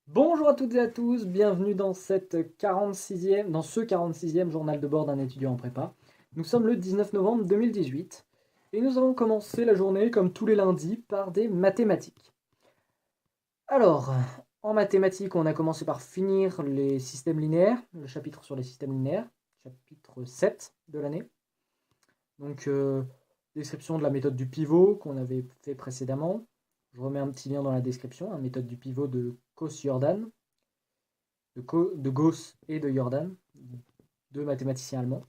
Bonjour à toutes et à tous, bienvenue dans ce 46e journal de bord d'un étudiant en prépa. Nous sommes le 19 novembre 2018 et nous allons commencer la journée comme tous les lundis par des mathématiques. Alors, en mathématiques, on a commencé par finir les systèmes linéaires, le chapitre sur les systèmes linéaires, chapitre 7 de l'année. Donc, description de la méthode du pivot qu'on avait fait précédemment. Je remets un petit lien dans la description, la méthode du pivot de Gauss-Jordan, de Gauss et de Jordan, deux mathématiciens allemands.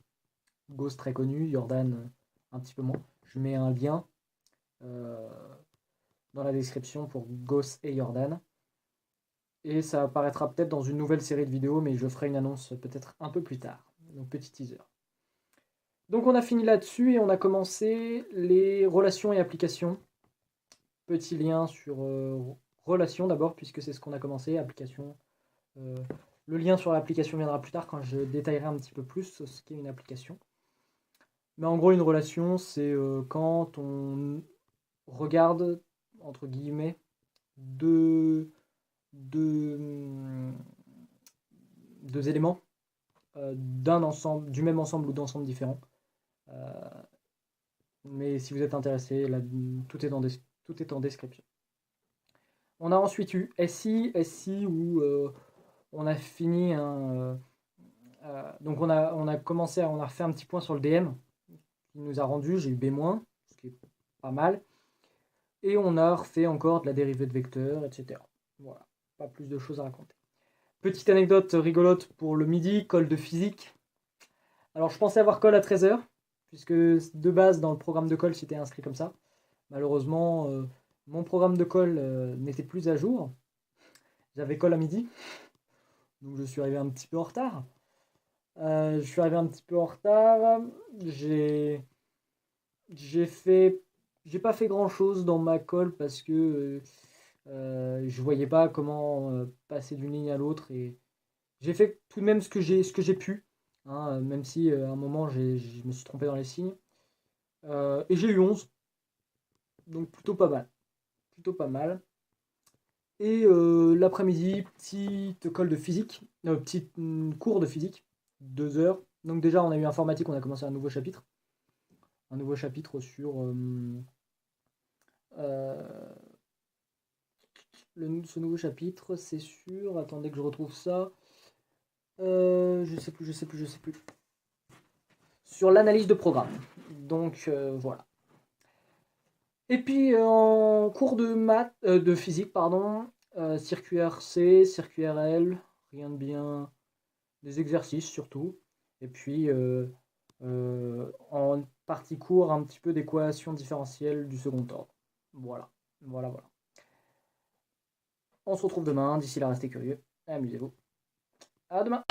Gauss très connu, Jordan un petit peu moins. Je mets un lien euh, dans la description pour Gauss et Jordan. Et ça apparaîtra peut-être dans une nouvelle série de vidéos, mais je ferai une annonce peut-être un peu plus tard. Donc petit teaser. Donc on a fini là-dessus et on a commencé les relations et applications. Petit lien sur relations d'abord, puisque c'est ce qu'on a commencé, application. Euh, le lien sur l'application viendra plus tard quand je détaillerai un petit peu plus ce qu'est une application. Mais en gros, une relation, c'est quand on regarde, entre guillemets, deux, deux, deux éléments d'un ensemble, du même ensemble ou d'ensembles différents. Mais si vous êtes intéressé, là, tout est en description. On a ensuite eu SI où on a fini donc on a commencé, on a refait un petit point sur le DM qui nous a rendu, j'ai eu B-, ce qui est pas mal. Et on a refait encore de la dérivée de vecteurs, etc. Voilà, pas plus de choses à raconter. Petite anecdote rigolote pour le midi, colle de physique. Alors je pensais avoir colle à 13h, puisque de base dans le programme de colle c'était inscrit comme ça. Malheureusement, mon programme de colle n'était plus à jour. J'avais colle à midi, donc je suis arrivé un petit peu en retard. J'ai fait, j'ai pas fait grand chose dans ma colle parce que je voyais pas comment passer d'une ligne à l'autre et j'ai fait tout de même ce que j'ai pu, hein, même si à un moment je me suis trompé dans les signes. Et j'ai eu 11, donc plutôt pas mal. Plutôt pas mal. Et l'après-midi, petite colle de physique, petit cours de physique, 2 heures. Donc déjà, on a eu informatique, on a commencé un nouveau chapitre. Un nouveau chapitre sur euh, ce nouveau chapitre, c'est sûr. Attendez que je retrouve ça. Je sais plus. Sur l'analyse de programme. Donc voilà. Et puis en cours de maths, de physique, pardon, circuit RC, circuit RL, rien de bien, des exercices surtout. Et puis en partie cours, un petit peu d'équation différentielle du second ordre. Voilà, voilà. On se retrouve demain. D'ici là, restez curieux. Amusez-vous. À demain.